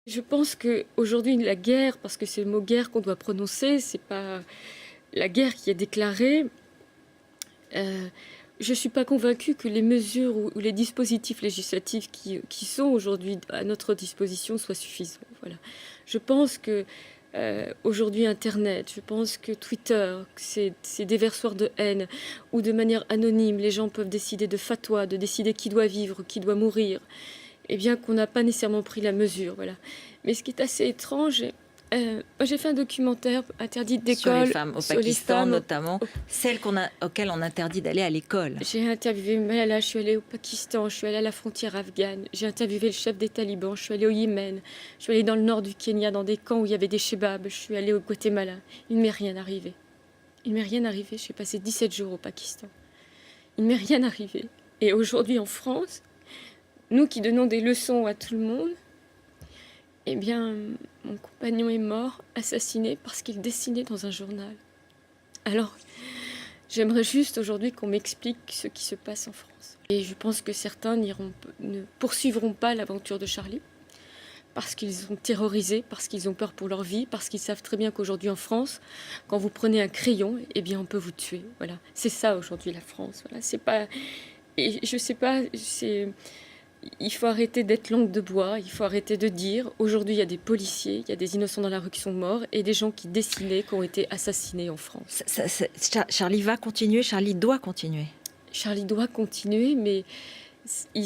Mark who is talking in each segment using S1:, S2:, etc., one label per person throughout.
S1: Je pense qu'aujourd'hui, la guerre, parce que c'est le mot guerre qu'on doit prononcer, c'est pas la guerre qui est déclarée. Je ne suis pas convaincue que les mesures ou les dispositifs législatifs qui sont aujourd'hui à notre disposition soient suffisants. Voilà. Je pense que aujourd'hui Internet, je pense que Twitter, c'est des déversoirs de haine où de manière anonyme, les gens peuvent décider de fatwa, de décider qui doit vivre, qui doit mourir, et bien qu'on n'a pas nécessairement pris la mesure. Voilà. Mais ce qui est assez étrange, moi j'ai fait un documentaire interdit
S2: Sur les
S1: d'école
S2: femmes au
S1: sur les
S2: Pakistan,
S1: femmes
S2: notamment, celles auxquelles on interdit d'aller à l'école.
S1: J'ai interviewé Malala, je suis allée au Pakistan, je suis allée à la frontière afghane, j'ai interviewé le chef des talibans, je suis allée au Yémen, je suis allée dans le nord du Kenya, dans des camps où il y avait des shebabs, je suis allée au Guatemala. Il ne m'est rien arrivé. Il ne m'est rien arrivé, j'ai passé 17 jours au Pakistan. Il ne m'est rien arrivé. Et aujourd'hui en France, nous qui donnons des leçons à tout le monde, eh bien, mon compagnon est mort, assassiné parce qu'il dessinait dans un journal. Alors, j'aimerais juste aujourd'hui qu'on m'explique ce qui se passe en France. Et je pense que certains ne poursuivront pas l'aventure de Charlie parce qu'ils sont terrorisés, parce qu'ils ont peur pour leur vie, parce qu'ils savent très bien qu'aujourd'hui en France, quand vous prenez un crayon, eh bien on peut vous tuer. Voilà, c'est ça aujourd'hui la France. Voilà, c'est pas. Et je sais pas. Il faut arrêter d'être langue de bois. Il faut arrêter de dire. Aujourd'hui, il y a des policiers, il y a des innocents dans la rue qui sont morts et des gens qui dessinaient, qui ont été assassinés en France.
S2: Charlie va continuer. Charlie doit continuer.
S1: Charlie doit continuer, mais il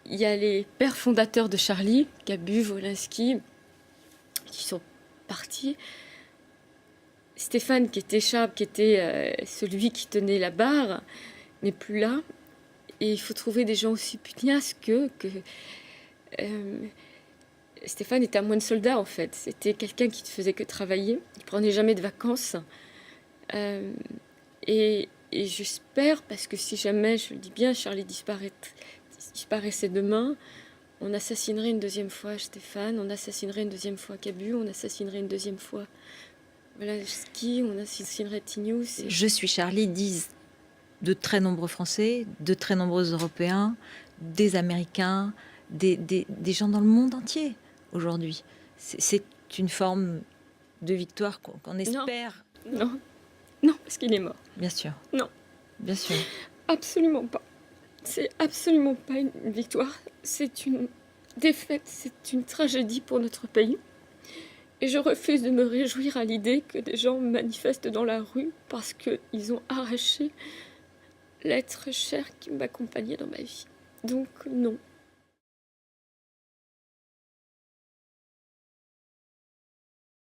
S1: y a les pères fondateurs de Charlie, Cabu, Wolinski, qui sont partis. Stéphane, qui était Charles, qui était celui qui tenait la barre, n'est plus là. Et il faut trouver des gens aussi pugnaces que Stéphane était un moine soldat, en fait. C'était quelqu'un qui ne faisait que travailler. Il ne prenait jamais de vacances. Et j'espère, parce que si jamais, je le dis bien, Charlie disparaissait demain, on assassinerait une deuxième fois Stéphane, on assassinerait une deuxième fois Cabu, on assassinerait une deuxième fois Ski, on assassinerait Tignous.
S2: Je suis Charlie, disent de très nombreux Français, de très nombreux Européens, des Américains, des gens dans le monde entier aujourd'hui. C'est une forme de victoire qu'on espère.
S1: Non. Non, parce qu'il est mort.
S2: Bien sûr.
S1: Non.
S2: Bien sûr.
S1: Absolument pas. C'est absolument pas une victoire. C'est une défaite, c'est une tragédie pour notre pays. Et je refuse de me réjouir à l'idée que des gens manifestent dans la rue parce qu'ils ont arraché l'être cher qui m'accompagnait dans ma vie. Donc non.